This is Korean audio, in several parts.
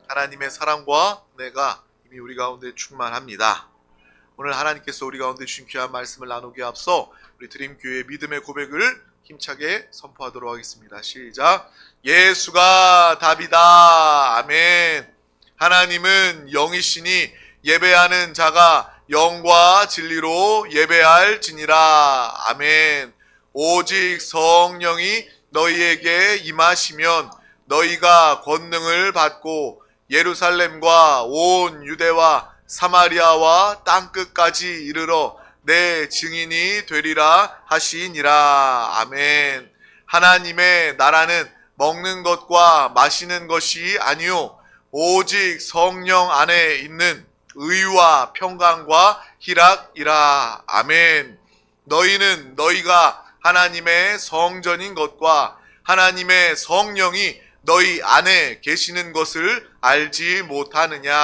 하나님의 사랑과 은혜가 이미 우리 가운데 충만합니다. 오늘 하나님께서 우리 가운데 주신 귀한 말씀을 나누기에 앞서 우리 드림교회의 믿음의 고백을 힘차게 선포하도록 하겠습니다. 시작. 예수가 답이다. 아멘. 하나님은 영이시니 예배하는 자가 영과 진리로 예배할지니라. 아멘. 오직 성령이 너희에게 임하시면 너희가 권능을 받고 예루살렘과 온 유대와 사마리아와 땅끝까지 이르러 내 증인이 되리라 하시니라. 아멘. 하나님의 나라는 먹는 것과 마시는 것이 아니요 오직 성령 안에 있는 의와 평강과 희락이라. 아멘. 너희는 너희가 하나님의 성전인 것과 하나님의 성령이 너희 안에 계시는 것을 알지 못하느냐.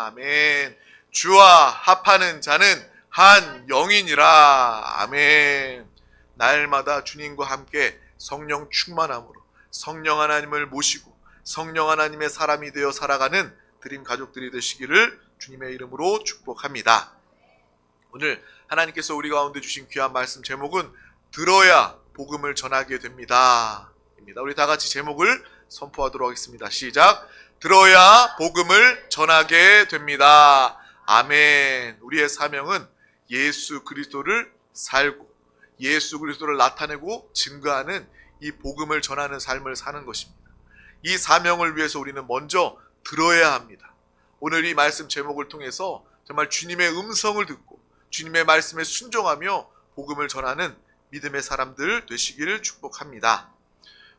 아멘. 주와 합하는 자는 한 영이니라. 아멘. 날마다 주님과 함께 성령 충만함으로 성령 하나님을 모시고 성령 하나님의 사람이 되어 살아가는 드림 가족들이 되시기를 주님의 이름으로 축복합니다. 오늘 하나님께서 우리 가운데 주신 귀한 말씀 제목은 들어야 복음을 전하게 됩니다. 우리 다 같이 제목을 선포하도록 하겠습니다. 시작. 들어야 복음을 전하게 됩니다. 아멘. 우리의 사명은 예수 그리스도를 살고 예수 그리스도를 나타내고 증거하는 이 복음을 전하는 삶을 사는 것입니다. 이 사명을 위해서 우리는 먼저 들어야 합니다. 오늘 이 말씀 제목을 통해서 정말 주님의 음성을 듣고 주님의 말씀에 순종하며 복음을 전하는 믿음의 사람들 되시기를 축복합니다.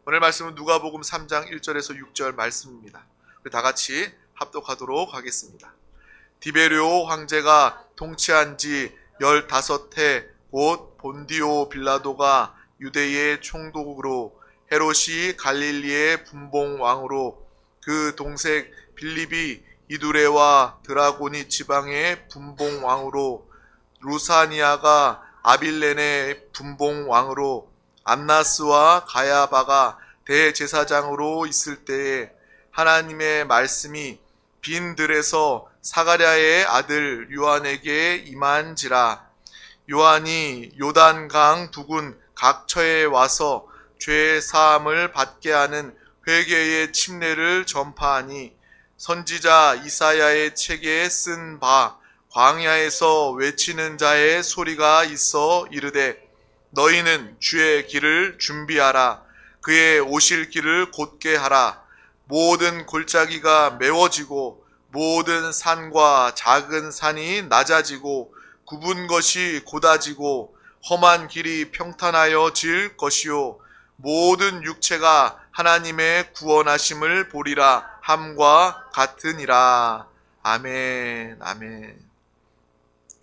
오늘 말씀은 누가복음 3장 1절에서 6절 말씀입니다. 우리 다 같이 합독하도록 하겠습니다. 디베르오 황제가 통치한 지 15해 곧 본디오 빌라도가 유대의 총독으로 헤롯이 갈릴리의 분봉왕으로 그 동생 빌립이 이두레와 드라고니 지방의 분봉왕으로 루사니아가 아빌렌의 분봉왕으로 안나스와 가야바가 대제사장으로 있을 때에 하나님의 말씀이 빈 들에서 사가랴의 아들 요한에게 임한지라. 요한이 요단강 부근 각처에 와서 죄 사함을 받게 하는 회개의 침례를 전파하니 선지자 이사야의 책에 쓴 바 광야에서 외치는 자의 소리가 있어 이르되 너희는 주의 길을 준비하라. 그의 오실 길을 곧게 하라. 모든 골짜기가 메워지고 모든 산과 작은 산이 낮아지고 굽은 것이 곧아지고 험한 길이 평탄하여 질 것이요 모든 육체가 하나님의 구원하심을 보리라 함과 같으니라. 아멘. 아멘.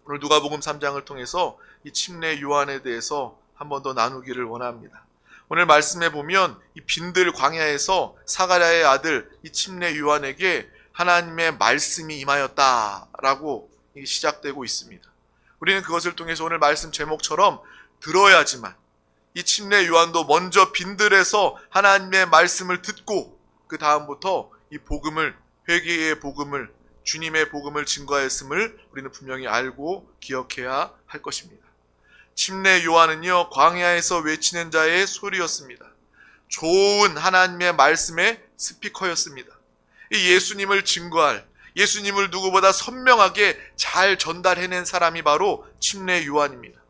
오늘 누가복음 3장을 통해서 이 침례 요한에 대해서 한 번 더 나누기를 원합니다. 오늘 말씀에 보면 이 빈들 광야에서 사가랴의 아들 이 침례 요한에게 하나님의 말씀이 임하였다라고 시작되고 있습니다. 우리는 그것을 통해서 오늘 말씀 제목처럼 들어야지만 이 침례 요한도 먼저 빈들에서 하나님의 말씀을 듣고 그 다음부터 이 복음을 회개의 복음을 주님의 복음을 증거하였음을 우리는 분명히 알고 기억해야 할 것입니다. 침례 요한은요 광야에서 외치는 자의 소리였습니다. 좋은 하나님의 말씀의 스피커였습니다. 이 예수님을 증거할 예수님을 누구보다 선명하게 잘 전달해낸 사람이 바로 침례 요한입니다.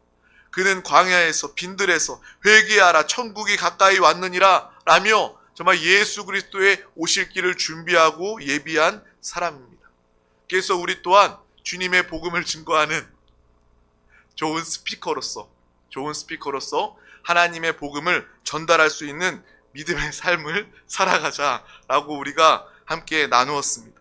그는 광야에서 빈들에서 회개하라 천국이 가까이 왔느니라 라며 정말 예수 그리스도의 오실 길을 준비하고 예비한 사람입니다. 그래서 우리 또한 주님의 복음을 증거하는 좋은 스피커로서 하나님의 복음을 전달할 수 있는 믿음의 삶을 살아가자라고 우리가 함께 나누었습니다.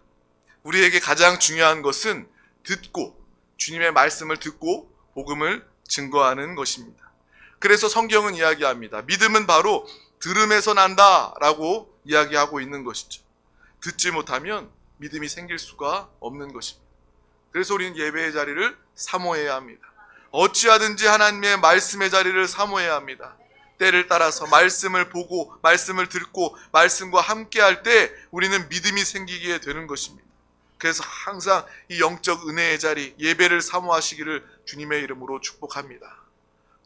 우리에게 가장 중요한 것은 듣고 주님의 말씀을 듣고 복음을 증거하는 것입니다. 그래서 성경은 이야기합니다. 믿음은 바로 들음에서 난다라고 이야기하고 있는 것이죠. 듣지 못하면 믿음이 생길 수가 없는 것입니다. 그래서 우리는 예배의 자리를 사모해야 합니다. 어찌하든지 하나님의 말씀의 자리를 사모해야 합니다. 때를 따라서 말씀을 보고 말씀을 듣고 말씀과 함께 할 때 우리는 믿음이 생기게 되는 것입니다. 그래서 항상 이 영적 은혜의 자리, 예배를 사모하시기를 주님의 이름으로 축복합니다.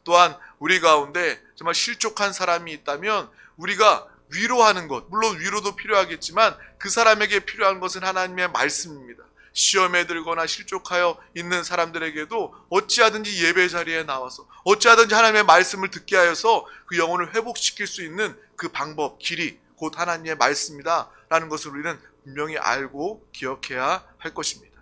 또한 우리 가운데 정말 실족한 사람이 있다면 우리가 위로하는 것, 물론 위로도 필요하겠지만 그 사람에게 필요한 것은 하나님의 말씀입니다. 시험에 들거나 실족하여 있는 사람들에게도 어찌하든지 예배 자리에 나와서 어찌하든지 하나님의 말씀을 듣게 하여서 그 영혼을 회복시킬 수 있는 그 방법, 길이 곧 하나님의 말씀이다 라는 것을 우리는 분명히 알고 기억해야 할 것입니다.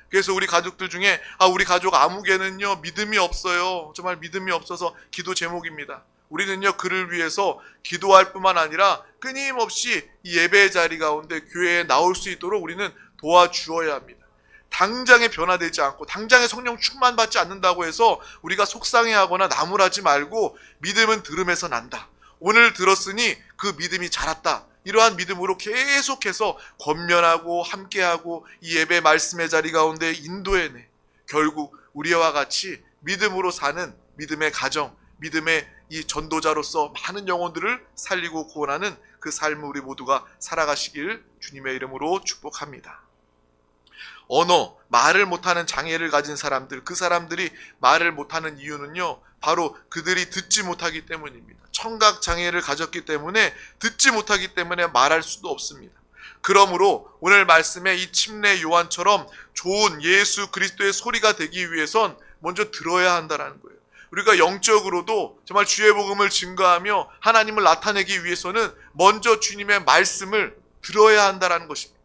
그래서 우리 가족들 중에 우리 가족 아무개는요 믿음이 없어요. 정말 믿음이 없어서 기도 제목입니다. 우리는요 그를 위해서 기도할 뿐만 아니라 끊임없이 이 예배의 자리 가운데 교회에 나올 수 있도록 우리는 도와주어야 합니다. 당장에 변화되지 않고 당장에 성령 충만받지 않는다고 해서 우리가 속상해하거나 나무라지 말고 믿음은 들음에서 난다. 오늘 들었으니 그 믿음이 자랐다. 이러한 믿음으로 계속해서 권면하고 함께하고 이 예배 말씀의 자리 가운데 인도해내 결국 우리와 같이 믿음으로 사는 믿음의 가정, 믿음의 이 전도자로서 많은 영혼들을 살리고 구원하는 그 삶을 우리 모두가 살아가시길 주님의 이름으로 축복합니다. 언어, 말을 못하는 장애를 가진 사람들, 그 사람들이 말을 못하는 이유는요 바로 그들이 듣지 못하기 때문입니다. 청각 장애를 가졌기 때문에 듣지 못하기 때문에 말할 수도 없습니다. 그러므로 오늘 말씀에 이 침례 요한처럼 좋은 예수 그리스도의 소리가 되기 위해선 먼저 들어야 한다는 거예요. 우리가 영적으로도 정말 주의 복음을 증거하며 하나님을 나타내기 위해서는 먼저 주님의 말씀을 들어야 한다는 것입니다.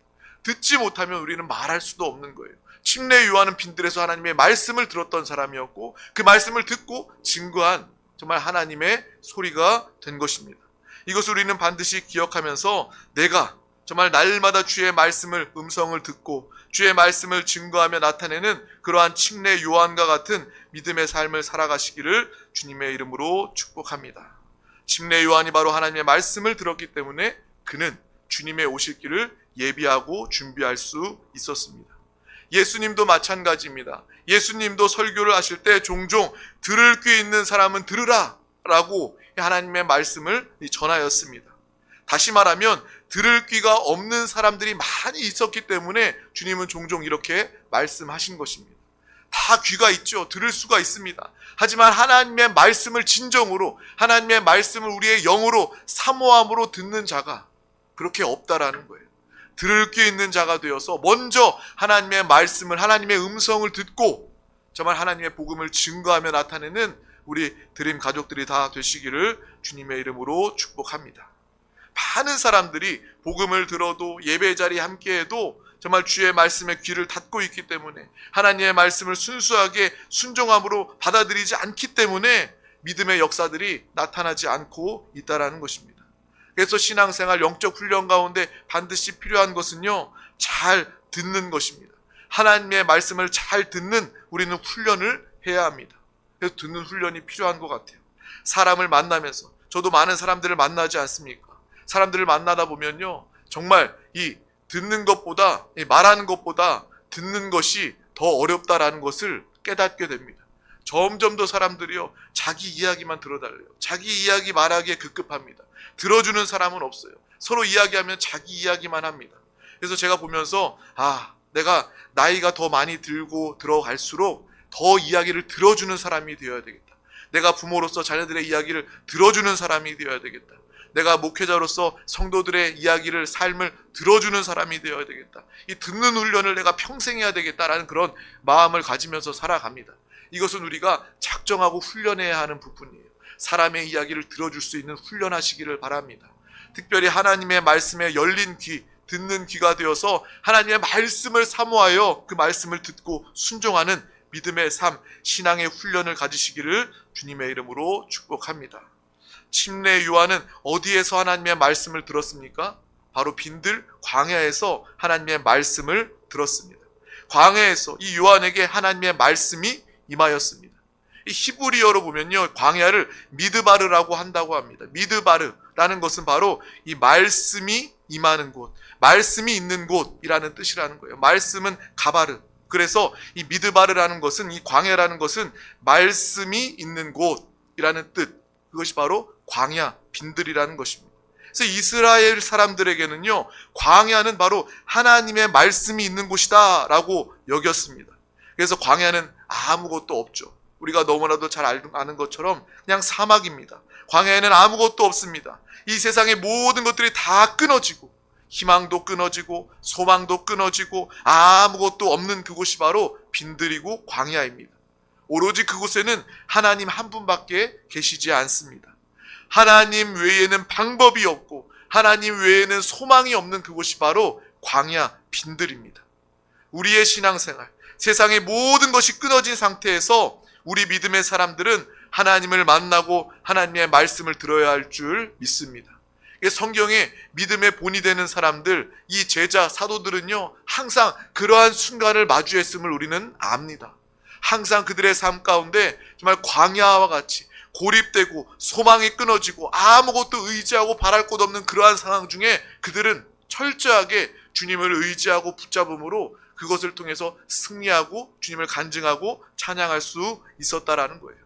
듣지 못하면 우리는 말할 수도 없는 거예요. 침례 요한은 빈들에서 하나님의 말씀을 들었던 사람이었고 그 말씀을 듣고 증거한 정말 하나님의 소리가 된 것입니다. 이것을 우리는 반드시 기억하면서 내가 정말 날마다 주의 말씀을 음성을 듣고 주의 말씀을 증거하며 나타내는 그러한 침례 요한과 같은 믿음의 삶을 살아가시기를 주님의 이름으로 축복합니다. 침례 요한이 바로 하나님의 말씀을 들었기 때문에 그는 주님의 오실 길을 예비하고 준비할 수 있었습니다. 예수님도 마찬가지입니다. 예수님도 설교를 하실 때 종종 들을 귀 있는 사람은 들으라 라고 하나님의 말씀을 전하였습니다. 다시 말하면 들을 귀가 없는 사람들이 많이 있었기 때문에 주님은 종종 이렇게 말씀하신 것입니다. 다 귀가 있죠. 들을 수가 있습니다. 하지만 하나님의 말씀을 진정으로 하나님의 말씀을 우리의 영으로 사모함으로 듣는 자가 그렇게 없다라는 거예요. 들을 귀 있는 자가 되어서 먼저 하나님의 말씀을 하나님의 음성을 듣고 정말 하나님의 복음을 증거하며 나타내는 우리 드림 가족들이 다 되시기를 주님의 이름으로 축복합니다. 많은 사람들이 복음을 들어도 예배 자리에 함께해도 정말 주의 말씀에 귀를 닫고 있기 때문에 하나님의 말씀을 순수하게 순종함으로 받아들이지 않기 때문에 믿음의 역사들이 나타나지 않고 있다는 것입니다. 그래서 신앙생활 영적 훈련 가운데 반드시 필요한 것은요 잘 듣는 것입니다. 하나님의 말씀을 잘 듣는 우리는 훈련을 해야 합니다. 그래서 듣는 훈련이 필요한 것 같아요. 사람을 만나면서 저도 많은 사람들을 만나지 않습니까? 사람들을 만나다 보면요 정말 이 듣는 것보다 이 말하는 것보다 듣는 것이 더 어렵다라는 것을 깨닫게 됩니다. 점점 더 사람들이요 자기 이야기만 들어달래요. 자기 이야기 말하기에 급급합니다. 들어주는 사람은 없어요. 서로 이야기하면 자기 이야기만 합니다. 그래서 제가 보면서 내가 나이가 더 많이 들고 들어갈수록 더 이야기를 들어주는 사람이 되어야 되겠다. 내가 부모로서 자녀들의 이야기를 들어주는 사람이 되어야 되겠다. 내가 목회자로서 성도들의 이야기를 삶을 들어주는 사람이 되어야 되겠다. 이 듣는 훈련을 내가 평생 해야 되겠다라는 그런 마음을 가지면서 살아갑니다. 이것은 우리가 작정하고 훈련해야 하는 부분이에요. 사람의 이야기를 들어줄 수 있는 훈련하시기를 바랍니다. 특별히 하나님의 말씀에 열린 귀, 듣는 귀가 되어서 하나님의 말씀을 사모하여 그 말씀을 듣고 순종하는 믿음의 삶, 신앙의 훈련을 가지시기를 주님의 이름으로 축복합니다. 침례 요한은 어디에서 하나님의 말씀을 들었습니까? 바로 빈들 광야에서 하나님의 말씀을 들었습니다. 광야에서 이 요한에게 하나님의 말씀이 임하였습니다. 이 히브리어로 보면요 광야를 미드바르라고 한다고 합니다. 미드바르라는 것은 바로 이 말씀이 임하는 곳, 말씀이 있는 곳이라는 뜻이라는 거예요. 말씀은 가바르. 그래서 이 미드바르라는 것은 이 광야라는 것은 말씀이 있는 곳이라는 뜻, 그것이 바로 광야, 빈들이라는 것입니다. 그래서 이스라엘 사람들에게는요, 광야는 바로 하나님의 말씀이 있는 곳이다 라고 여겼습니다. 그래서 광야는 아무것도 없죠. 우리가 너무나도 잘 아는 것처럼 그냥 사막입니다. 광야에는 아무것도 없습니다. 이 세상의 모든 것들이 다 끊어지고, 희망도 끊어지고, 소망도 끊어지고, 아무것도 없는 그곳이 바로 빈들이고 광야입니다. 오로지 그곳에는 하나님 한 분밖에 계시지 않습니다. 하나님 외에는 방법이 없고 하나님 외에는 소망이 없는 그곳이 바로 광야, 빈들입니다. 우리의 신앙생활, 세상의 모든 것이 끊어진 상태에서 우리 믿음의 사람들은 하나님을 만나고 하나님의 말씀을 들어야 할 줄 믿습니다. 성경에 믿음의 본이 되는 사람들, 이 제자, 사도들은요, 항상 그러한 순간을 마주했음을 우리는 압니다. 항상 그들의 삶 가운데 정말 광야와 같이 고립되고 소망이 끊어지고 아무것도 의지하고 바랄 곳 없는 그러한 상황 중에 그들은 철저하게 주님을 의지하고 붙잡음으로 그것을 통해서 승리하고 주님을 간증하고 찬양할 수 있었다라는 거예요.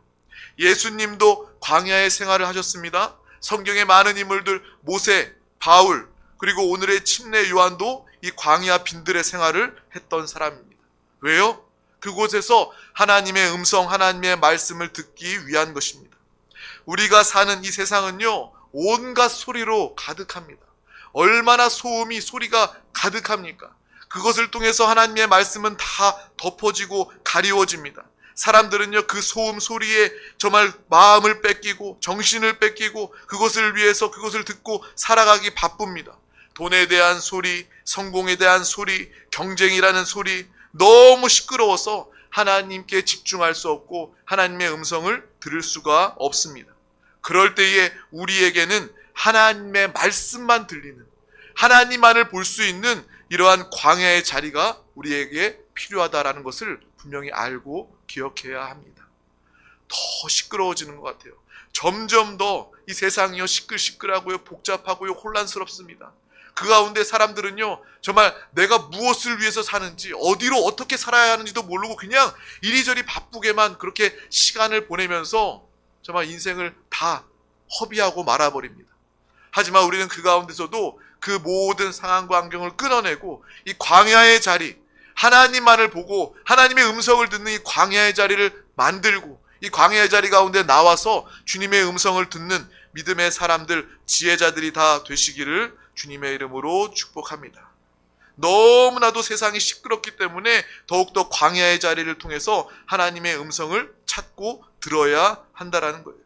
예수님도 광야의 생활을 하셨습니다. 성경의 많은 인물들, 모세, 바울, 그리고 오늘의 침례 요한도 이 광야 빈들의 생활을 했던 사람입니다. 왜요? 그곳에서 하나님의 음성, 하나님의 말씀을 듣기 위한 것입니다. 우리가 사는 이 세상은요, 온갖 소리로 가득합니다. 얼마나 소리가 가득합니까? 그것을 통해서 하나님의 말씀은 다 덮어지고 가리워집니다. 사람들은요, 그 소음 소리에 정말 마음을 뺏기고 정신을 뺏기고 그것을 위해서 그것을 듣고 살아가기 바쁩니다. 돈에 대한 소리, 성공에 대한 소리, 경쟁이라는 소리, 너무 시끄러워서 하나님께 집중할 수 없고 하나님의 음성을 들을 수가 없습니다. 그럴 때에 우리에게는 하나님의 말씀만 들리는, 하나님만을 볼 수 있는 이러한 광야의 자리가 우리에게 필요하다라는 것을 분명히 알고 기억해야 합니다. 더 시끄러워지는 것 같아요. 점점 더 이 세상이요, 시끌시끌하고요, 복잡하고요, 혼란스럽습니다. 그 가운데 사람들은요, 정말 내가 무엇을 위해서 사는지, 어디로 어떻게 살아야 하는지도 모르고 그냥 이리저리 바쁘게만 그렇게 시간을 보내면서 정말 인생을 다 허비하고 말아버립니다. 하지만 우리는 그 가운데서도 그 모든 상황과 환경을 끊어내고 이 광야의 자리, 하나님만을 보고 하나님의 음성을 듣는 이 광야의 자리를 만들고 이 광야의 자리 가운데 나와서 주님의 음성을 듣는 믿음의 사람들, 지혜자들이 다 되시기를 주님의 이름으로 축복합니다. 너무나도 세상이 시끄럽기 때문에 더욱더 광야의 자리를 통해서 하나님의 음성을 찾고 들어야 한다라는 거예요.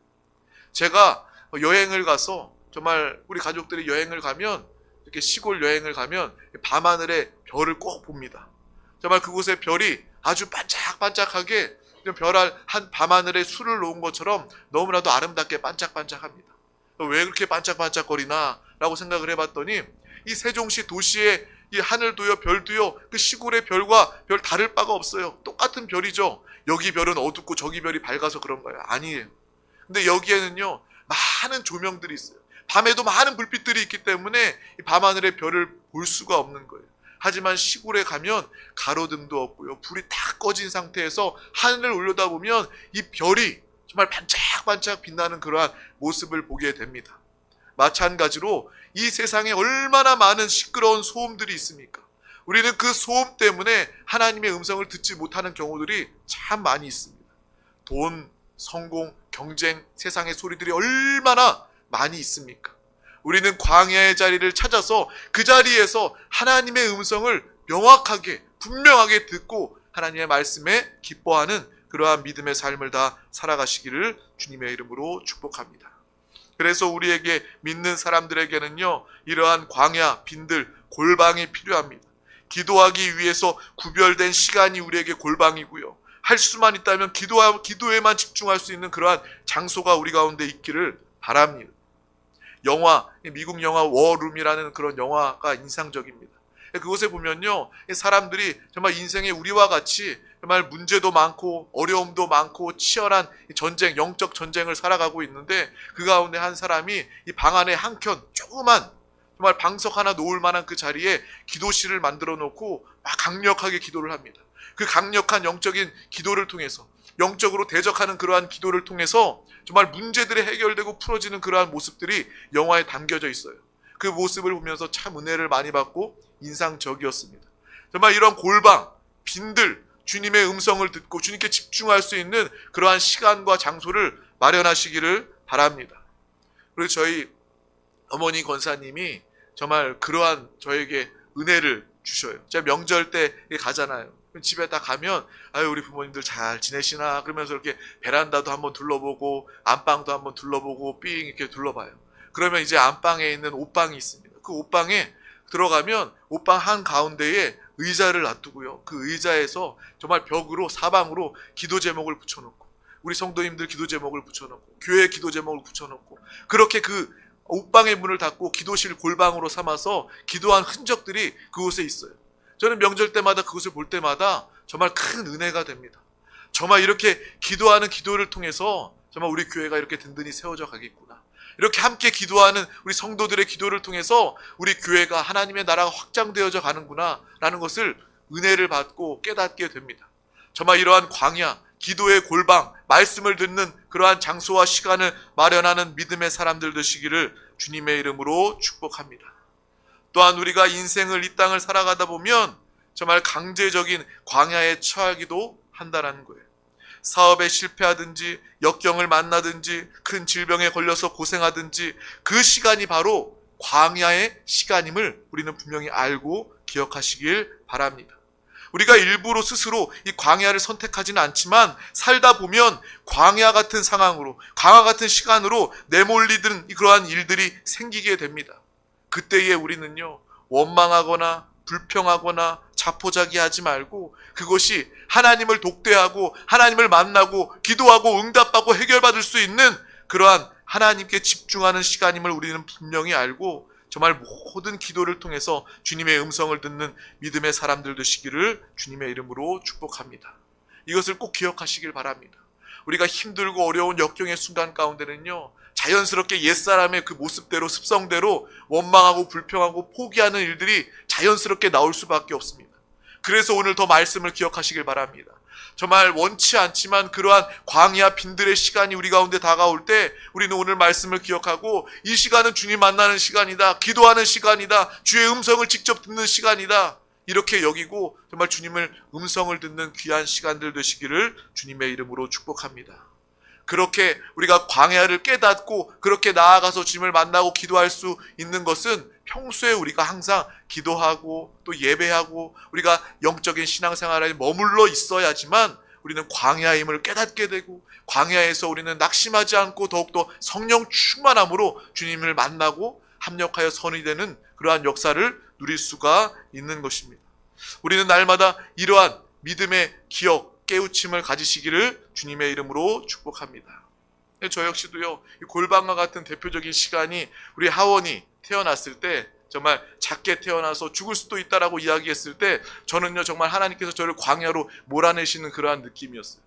제가 여행을 가서 정말 우리 가족들이 여행을 가면, 이렇게 시골 여행을 가면 밤하늘에 별을 꼭 봅니다. 정말 그곳에 별이 아주 반짝반짝하게 한 밤하늘에 술을 놓은 것처럼 너무나도 아름답게 반짝반짝합니다. 왜 그렇게 반짝반짝거리나 라고 생각을 해봤더니 이 세종시 도시의 이 하늘도요, 별도요, 그 시골의 별과 별 다를 바가 없어요. 똑같은 별이죠. 여기 별은 어둡고 저기 별이 밝아서 그런가요? 아니에요. 근데 여기에는요, 많은 조명들이 있어요. 밤에도 많은 불빛들이 있기 때문에 이 밤하늘의 별을 볼 수가 없는 거예요. 하지만 시골에 가면 가로등도 없고요, 불이 다 꺼진 상태에서 하늘을 올려다보면 이 별이 정말 반짝반짝 빛나는 그러한 모습을 보게 됩니다. 마찬가지로 이 세상에 얼마나 많은 시끄러운 소음들이 있습니까? 우리는 그 소음 때문에 하나님의 음성을 듣지 못하는 경우들이 참 많이 있습니다. 돈, 성공, 경쟁, 세상의 소리들이 얼마나 많이 있습니까? 우리는 광야의 자리를 찾아서 그 자리에서 하나님의 음성을 명확하게, 분명하게 듣고 하나님의 말씀에 기뻐하는 그러한 믿음의 삶을 다 살아가시기를 주님의 이름으로 축복합니다. 그래서 우리에게 믿는 사람들에게는요, 이러한 광야, 빈들, 골방이 필요합니다. 기도하기 위해서 구별된 시간이 우리에게 골방이고요, 할 수만 있다면 기도에만 집중할 수 있는 그러한 장소가 우리 가운데 있기를 바랍니다. 미국 영화 워룸이라는 그런 영화가 인상적입니다. 그곳에 보면요, 사람들이 정말 인생에 우리와 같이 정말 문제도 많고 어려움도 많고 치열한 전쟁, 영적 전쟁을 살아가고 있는데 그 가운데 한 사람이 이 방 안에 한켠 조그만 정말 방석 하나 놓을 만한 그 자리에 기도실을 만들어 놓고 막 강력하게 기도를 합니다. 그 강력한 영적인 기도를 통해서 영적으로 대적하는 그러한 기도를 통해서 정말 문제들이 해결되고 풀어지는 그러한 모습들이 영화에 담겨져 있어요. 그 모습을 보면서 참 은혜를 많이 받고 인상적이었습니다. 정말 이런 골방, 빈들, 주님의 음성을 듣고 주님께 집중할 수 있는 그러한 시간과 장소를 마련하시기를 바랍니다. 그리고 저희 어머니 권사님이 정말 그러한 저에게 은혜를 주셔요. 제가 명절 때 가잖아요. 집에 딱 가면 아유 우리 부모님들 잘 지내시나 그러면서 이렇게 베란다도 한번 둘러보고 안방도 한번 둘러보고 삥 이렇게 둘러봐요. 그러면 이제 안방에 있는 옷방이 있습니다. 그 옷방에 들어가면 옷방 한 가운데에 의자를 놔두고요. 그 의자에서 정말 벽으로 사방으로 기도 제목을 붙여놓고 우리 성도님들 기도 제목을 붙여놓고 교회 기도 제목을 붙여놓고 그렇게 그 옷방의 문을 닫고 기도실 골방으로 삼아서 기도한 흔적들이 그곳에 있어요. 저는 명절 때마다 그것을 볼 때마다 정말 큰 은혜가 됩니다. 정말 이렇게 기도하는 기도를 통해서 정말 우리 교회가 이렇게 든든히 세워져 가겠구나. 이렇게 함께 기도하는 우리 성도들의 기도를 통해서 우리 교회가 하나님의 나라가 확장되어져 가는구나 라는 것을 은혜를 받고 깨닫게 됩니다. 정말 이러한 광야, 기도의 골방, 말씀을 듣는 그러한 장소와 시간을 마련하는 믿음의 사람들 되시기를 주님의 이름으로 축복합니다. 또한 우리가 인생을 이 땅을 살아가다 보면 정말 강제적인 광야에 처하기도 한다는 거예요. 사업에 실패하든지 역경을 만나든지 큰 질병에 걸려서 고생하든지 그 시간이 바로 광야의 시간임을 우리는 분명히 알고 기억하시길 바랍니다. 우리가 일부러 스스로 이 광야를 선택하지는 않지만 살다 보면 광야 같은 상황으로 광야 같은 시간으로 내몰리는 그러한 일들이 생기게 됩니다. 그때에 우리는요 원망하거나 불평하거나 자포자기하지 말고 그것이 하나님을 독대하고 하나님을 만나고 기도하고 응답받고 해결받을 수 있는 그러한 하나님께 집중하는 시간임을 우리는 분명히 알고 정말 모든 기도를 통해서 주님의 음성을 듣는 믿음의 사람들 되시기를 주님의 이름으로 축복합니다. 이것을 꼭 기억하시길 바랍니다. 우리가 힘들고 어려운 역경의 순간 가운데는요 자연스럽게 옛사람의 그 모습대로 습성대로 원망하고 불평하고 포기하는 일들이 자연스럽게 나올 수밖에 없습니다. 그래서 오늘 더 말씀을 기억하시길 바랍니다. 정말 원치 않지만 그러한 광야 빈들의 시간이 우리 가운데 다가올 때 우리는 오늘 말씀을 기억하고 이 시간은 주님 만나는 시간이다. 기도하는 시간이다. 주의 음성을 직접 듣는 시간이다. 이렇게 여기고 정말 주님을 음성을 듣는 귀한 시간들 되시기를 주님의 이름으로 축복합니다. 그렇게 우리가 광야를 깨닫고 그렇게 나아가서 주님을 만나고 기도할 수 있는 것은 평소에 우리가 항상 기도하고 또 예배하고 우리가 영적인 신앙생활에 머물러 있어야지만 우리는 광야임을 깨닫게 되고 광야에서 우리는 낙심하지 않고 더욱더 성령 충만함으로 주님을 만나고 합력하여 선이 되는 그러한 역사를 누릴 수가 있는 것입니다. 우리는 날마다 이러한 믿음의 기억, 깨우침을 가지시기를 주님의 이름으로 축복합니다. 저 역시도요, 골방과 같은 대표적인 시간이 우리 하원이 태어났을 때 정말 작게 태어나서 죽을 수도 있다라고 이야기했을 때 저는요 정말 하나님께서 저를 광야로 몰아내시는 그러한 느낌이었어요.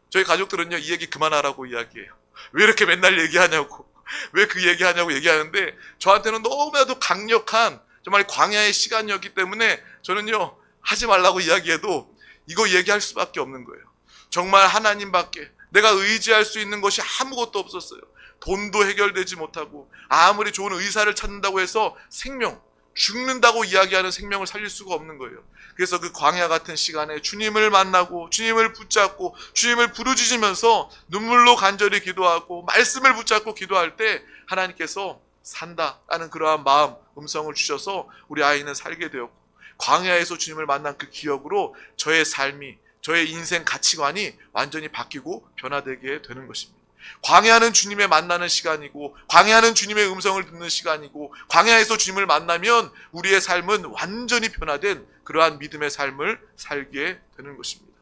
저희 가족들은요 이 얘기 그만하라고 이야기해요. 왜 이렇게 맨날 얘기하냐고, 왜 그 얘기하냐고 얘기하는데 저한테는 너무나도 강력한 정말 광야의 시간이었기 때문에 저는요 하지 말라고 이야기해도 이거 얘기할 수밖에 없는 거예요. 정말 하나님밖에 내가 의지할 수 있는 것이 아무것도 없었어요. 돈도 해결되지 못하고 아무리 좋은 의사를 찾는다고 해서 생명, 죽는다고 이야기하는 생명을 살릴 수가 없는 거예요. 그래서 그 광야 같은 시간에 주님을 만나고 주님을 붙잡고 주님을 부르짖으면서 눈물로 간절히 기도하고 말씀을 붙잡고 기도할 때 하나님께서 산다라는 그러한 마음, 음성을 주셔서 우리 아이는 살게 되었고 광야에서 주님을 만난 그 기억으로 저의 삶이, 저의 인생 가치관이 완전히 바뀌고 변화되게 되는 것입니다. 광야는 주님의 만나는 시간이고 광야는 주님의 음성을 듣는 시간이고 광야에서 주님을 만나면 우리의 삶은 완전히 변화된 그러한 믿음의 삶을 살게 되는 것입니다.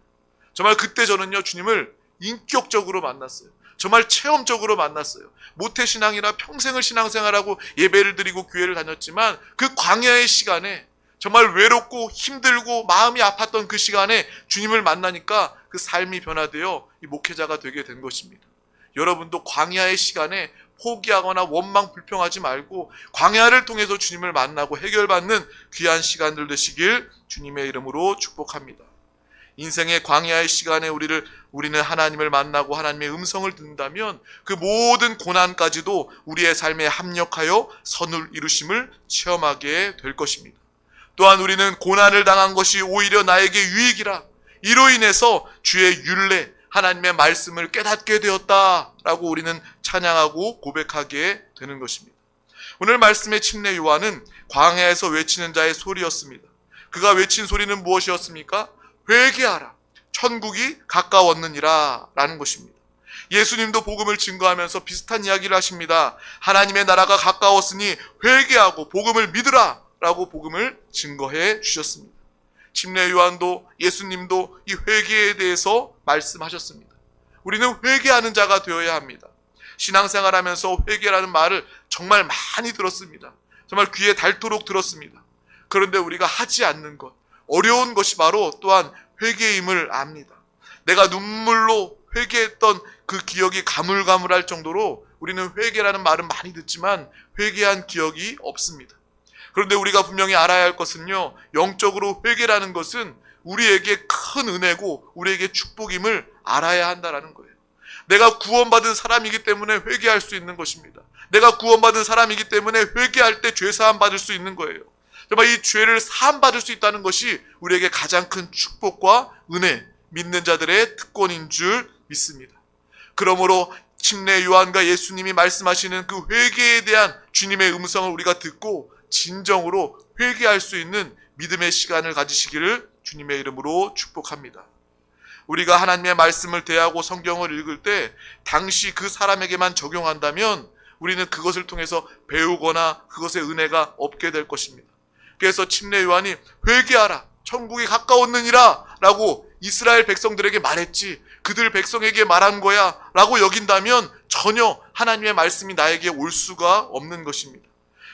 정말 그때 저는요 주님을 인격적으로 만났어요. 정말 체험적으로 만났어요. 모태신앙이라 평생을 신앙생활하고 예배를 드리고 교회를 다녔지만 그 광야의 시간에 정말 외롭고 힘들고 마음이 아팠던 그 시간에 주님을 만나니까 그 삶이 변화되어 이 목회자가 되게 된 것입니다. 여러분도 광야의 시간에 포기하거나 원망 불평하지 말고 광야를 통해서 주님을 만나고 해결받는 귀한 시간들 되시길 주님의 이름으로 축복합니다. 인생의 광야의 시간에 우리는 하나님을 만나고 하나님의 음성을 듣는다면 그 모든 고난까지도 우리의 삶에 합력하여 선을 이루심을 체험하게 될 것입니다. 또한 우리는 고난을 당한 것이 오히려 나에게 유익이라, 이로 인해서 주의 율례, 하나님의 말씀을 깨닫게 되었다라고 우리는 찬양하고 고백하게 되는 것입니다. 오늘 말씀의 침례 요한은 광야에서 외치는 자의 소리였습니다. 그가 외친 소리는 무엇이었습니까? 회개하라, 천국이 가까웠느니라 라는 것입니다. 예수님도 복음을 증거하면서 비슷한 이야기를 하십니다. 하나님의 나라가 가까웠으니 회개하고 복음을 믿으라 라고 복음을 증거해 주셨습니다. 침례 요한도 예수님도 이 회개에 대해서 말씀하셨습니다. 우리는 회개하는 자가 되어야 합니다. 신앙생활하면서 회개라는 말을 정말 많이 들었습니다. 정말 귀에 닳도록 들었습니다. 그런데 우리가 하지 않는 것, 어려운 것이 바로 또한 회개임을 압니다. 내가 눈물로 회개했던 그 기억이 가물가물할 정도로 우리는 회개라는 말은 많이 듣지만 회개한 기억이 없습니다. 그런데 우리가 분명히 알아야 할 것은요, 영적으로 회개라는 것은 우리에게 큰 은혜고 우리에게 축복임을 알아야 한다라는 거예요. 내가 구원받은 사람이기 때문에 회개할 수 있는 것입니다. 내가 구원받은 사람이기 때문에 회개할 때 죄사함 받을 수 있는 거예요. 정말 이 죄를 사함 받을 수 있다는 것이 우리에게 가장 큰 축복과 은혜, 믿는 자들의 특권인 줄 믿습니다. 그러므로 침례 요한과 예수님이 말씀하시는 그 회개에 대한 주님의 음성을 우리가 듣고 진정으로 회개할 수 있는 믿음의 시간을 가지시기를 주님의 이름으로 축복합니다. 우리가 하나님의 말씀을 대하고 성경을 읽을 때 당시 그 사람에게만 적용한다면 우리는 그것을 통해서 배우거나 그것의 은혜가 없게 될 것입니다. 그래서 침례 요한이 회개하라, 천국이 가까웠느니라 라고 이스라엘 백성들에게 말했지, 그들 백성에게 말한 거야 라고 여긴다면 전혀 하나님의 말씀이 나에게 올 수가 없는 것입니다.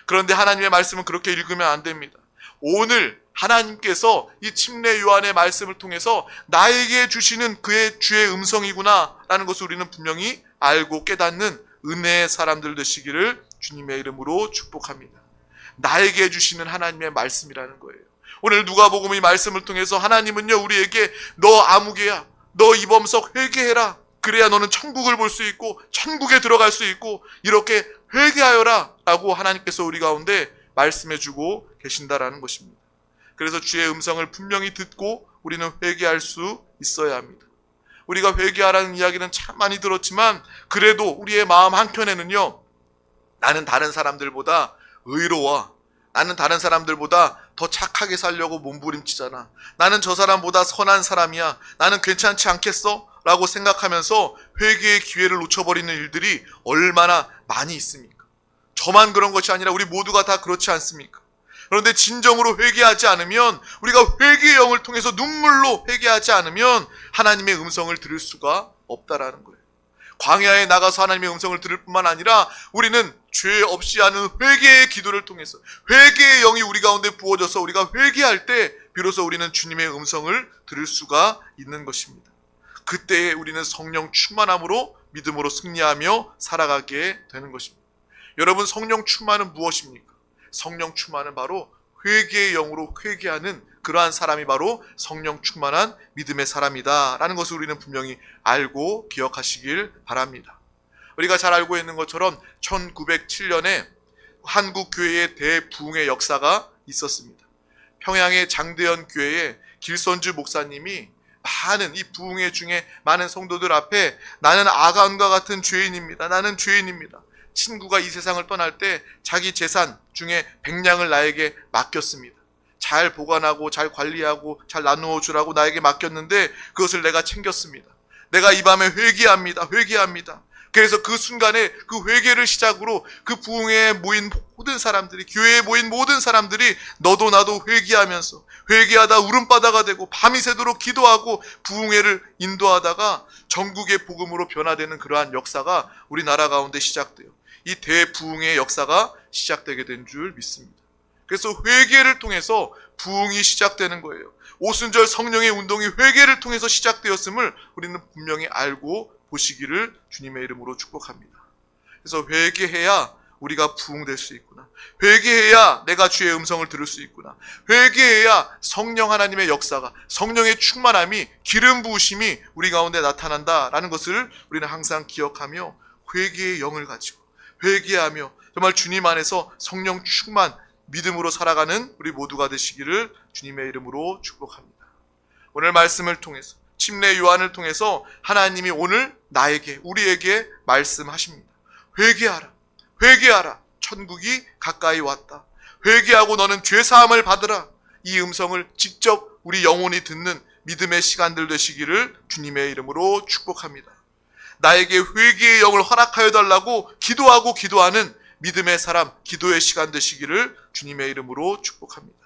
그런데 하나님의 말씀은 그렇게 읽으면 안 됩니다. 오늘 하나님께서 이 침례 요한의 말씀을 통해서 나에게 주시는 그의 주의 음성이구나 라는 것을 우리는 분명히 알고 깨닫는 은혜의 사람들 되시기를 주님의 이름으로 축복합니다. 나에게 주시는 하나님의 말씀이라는 거예요. 오늘 누가복음 이 말씀을 통해서 하나님은요, 우리에게 너 아무개야, 너 이범석 회개해라, 그래야 너는 천국을 볼 수 있고 천국에 들어갈 수 있고 이렇게 회개하여라 라고 하나님께서 우리 가운데 말씀해 주고 계신다라는 것입니다. 그래서 주의 음성을 분명히 듣고 우리는 회개할 수 있어야 합니다. 우리가 회개하라는 이야기는 참 많이 들었지만 그래도 우리의 마음 한켠에는요, 나는 다른 사람들보다 의로워, 나는 다른 사람들보다 더 착하게 살려고 몸부림치잖아, 나는 저 사람보다 선한 사람이야, 나는 괜찮지 않겠어? 라고 생각하면서 회개의 기회를 놓쳐버리는 일들이 얼마나 많이 있습니까? 저만 그런 것이 아니라 우리 모두가 다 그렇지 않습니까? 그런데 진정으로 회개하지 않으면, 우리가 회개의 영을 통해서 눈물로 회개하지 않으면 하나님의 음성을 들을 수가 없다라는 거예요. 광야에 나가서 하나님의 음성을 들을 뿐만 아니라 우리는 죄 없이 하는 회개의 기도를 통해서 회개의 영이 우리 가운데 부어져서 우리가 회개할 때 비로소 우리는 주님의 음성을 들을 수가 있는 것입니다. 그때에 우리는 성령 충만함으로 믿음으로 승리하며 살아가게 되는 것입니다. 여러분, 성령 충만은 무엇입니까? 성령 충만은 바로 회개의 영으로 회개하는 그러한 사람이 바로 성령 충만한 믿음의 사람이다 라는 것을 우리는 분명히 알고 기억하시길 바랍니다. 우리가 잘 알고 있는 것처럼 1907년에 한국 교회의 대부흥의 역사가 있었습니다. 평양의 장대현 교회에 길선주 목사님이 많은 이 부흥회 중에 많은 성도들 앞에 나는 아간과 같은 죄인입니다, 나는 죄인입니다, 친구가 이 세상을 떠날 때 자기 재산 중에 100냥을 나에게 맡겼습니다. 잘 보관하고 잘 관리하고 잘 나누어 주라고 나에게 맡겼는데 그것을 내가 챙겼습니다. 내가 이 밤에 회개합니다, 회개합니다. 그래서 그 순간에 그 회개를 시작으로 그 부흥회에 모인 모든 사람들이, 교회에 모인 모든 사람들이 너도 나도 회개하면서 회개하다 울음바다가 되고 밤이 새도록 기도하고 부흥회를 인도하다가 전국의 복음으로 변화되는 그러한 역사가 우리나라 가운데 시작돼요. 이 대부흥의 역사가 시작되게 된 줄 믿습니다. 그래서 회개를 통해서 부흥이 시작되는 거예요. 오순절 성령의 운동이 회개를 통해서 시작되었음을 우리는 분명히 알고 보시기를 주님의 이름으로 축복합니다. 그래서 회개해야 우리가 부흥될 수 있구나. 회개해야 내가 주의 음성을 들을 수 있구나. 회개해야 성령 하나님의 역사가, 성령의 충만함이, 기름 부으심이 우리 가운데 나타난다라는 것을 우리는 항상 기억하며 회개의 영을 가지고 회개하며 정말 주님 안에서 성령 충만, 믿음으로 살아가는 우리 모두가 되시기를 주님의 이름으로 축복합니다. 오늘 말씀을 통해서, 침례 요한을 통해서 하나님이 오늘 나에게, 우리에게 말씀하십니다. 회개하라, 회개하라, 천국이 가까이 왔다. 회개하고 너는 죄사함을 받으라. 이 음성을 직접 우리 영혼이 듣는 믿음의 시간들 되시기를 주님의 이름으로 축복합니다. 나에게 회개의 영을 허락하여 달라고 기도하고 기도하는 믿음의 사람, 기도의 시간 되시기를 주님의 이름으로 축복합니다.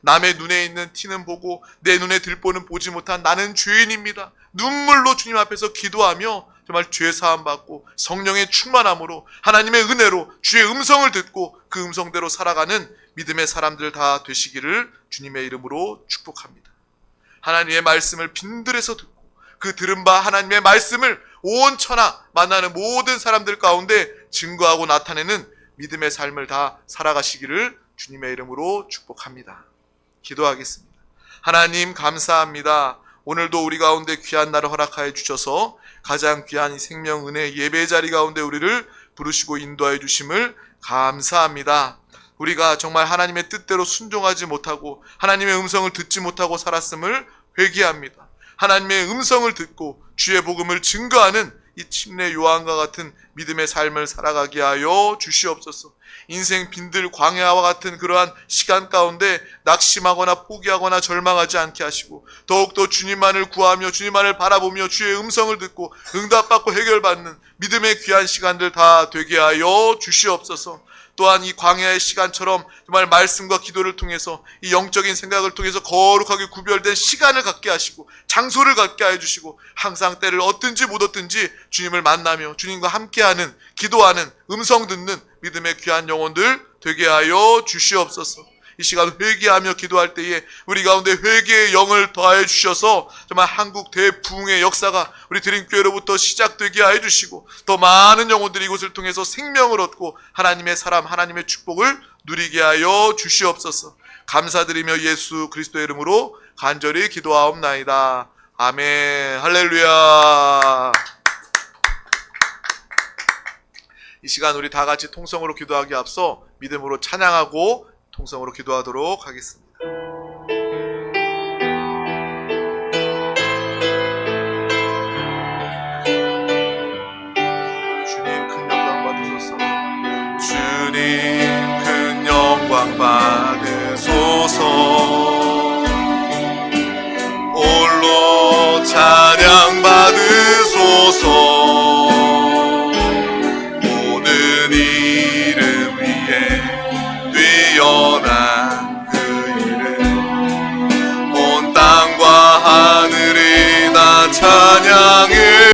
남의 눈에 있는 티는 보고 내 눈에 들보는 보지 못한 나는 죄인입니다. 눈물로 주님 앞에서 기도하며 정말 죄 사함 받고 성령의 충만함으로 하나님의 은혜로 주의 음성을 듣고 그 음성대로 살아가는 믿음의 사람들 다 되시기를 주님의 이름으로 축복합니다. 하나님의 말씀을 빈들에서 듣고 그 들은 바 하나님의 말씀을 온 천하 만나는 모든 사람들 가운데 증거하고 나타내는 믿음의 삶을 다 살아가시기를 주님의 이름으로 축복합니다. 기도하겠습니다. 하나님 감사합니다. 오늘도 우리 가운데 귀한 날을 허락하여 주셔서 가장 귀한 이 생명 은혜 예배 자리 가운데 우리를 부르시고 인도하여 주심을 감사합니다. 우리가 정말 하나님의 뜻대로 순종하지 못하고 하나님의 음성을 듣지 못하고 살았음을 회개합니다. 하나님의 음성을 듣고 주의 복음을 증거하는 이 침례 요한과 같은 믿음의 삶을 살아가게 하여 주시옵소서. 인생 빈들 광야와 같은 그러한 시간 가운데 낙심하거나 포기하거나 절망하지 않게 하시고 더욱더 주님만을 구하며 주님만을 바라보며 주의 음성을 듣고 응답받고 해결받는 믿음의 귀한 시간들 다 되게 하여 주시옵소서. 또한 이 광야의 시간처럼 정말 말씀과 기도를 통해서 이 영적인 생각을 통해서 거룩하게 구별된 시간을 갖게 하시고 장소를 갖게 하여 주시고 항상 때를 얻든지 못 얻든지 주님을 만나며 주님과 함께하는, 기도하는, 음성 듣는 믿음의 귀한 영혼들 되게 하여 주시옵소서. 이 시간 회개하며 기도할 때에 우리 가운데 회개의 영을 더하여 주셔서 정말 한국 대부흥의 역사가 우리 드림교회로부터 시작되게 하여 주시고 더 많은 영혼들이 이곳을 통해서 생명을 얻고 하나님의 사람, 하나님의 축복을 누리게 하여 주시옵소서. 감사드리며 예수 그리스도의 이름으로 간절히 기도하옵나이다. 아멘. 할렐루야. 이 시간 우리 다 같이 통성으로 기도하기 앞서 믿음으로 찬양하고 통성으로 기도하도록 하겠습니다. 주님 큰 영광 받으소서. 주님 큰 영광 받으소서.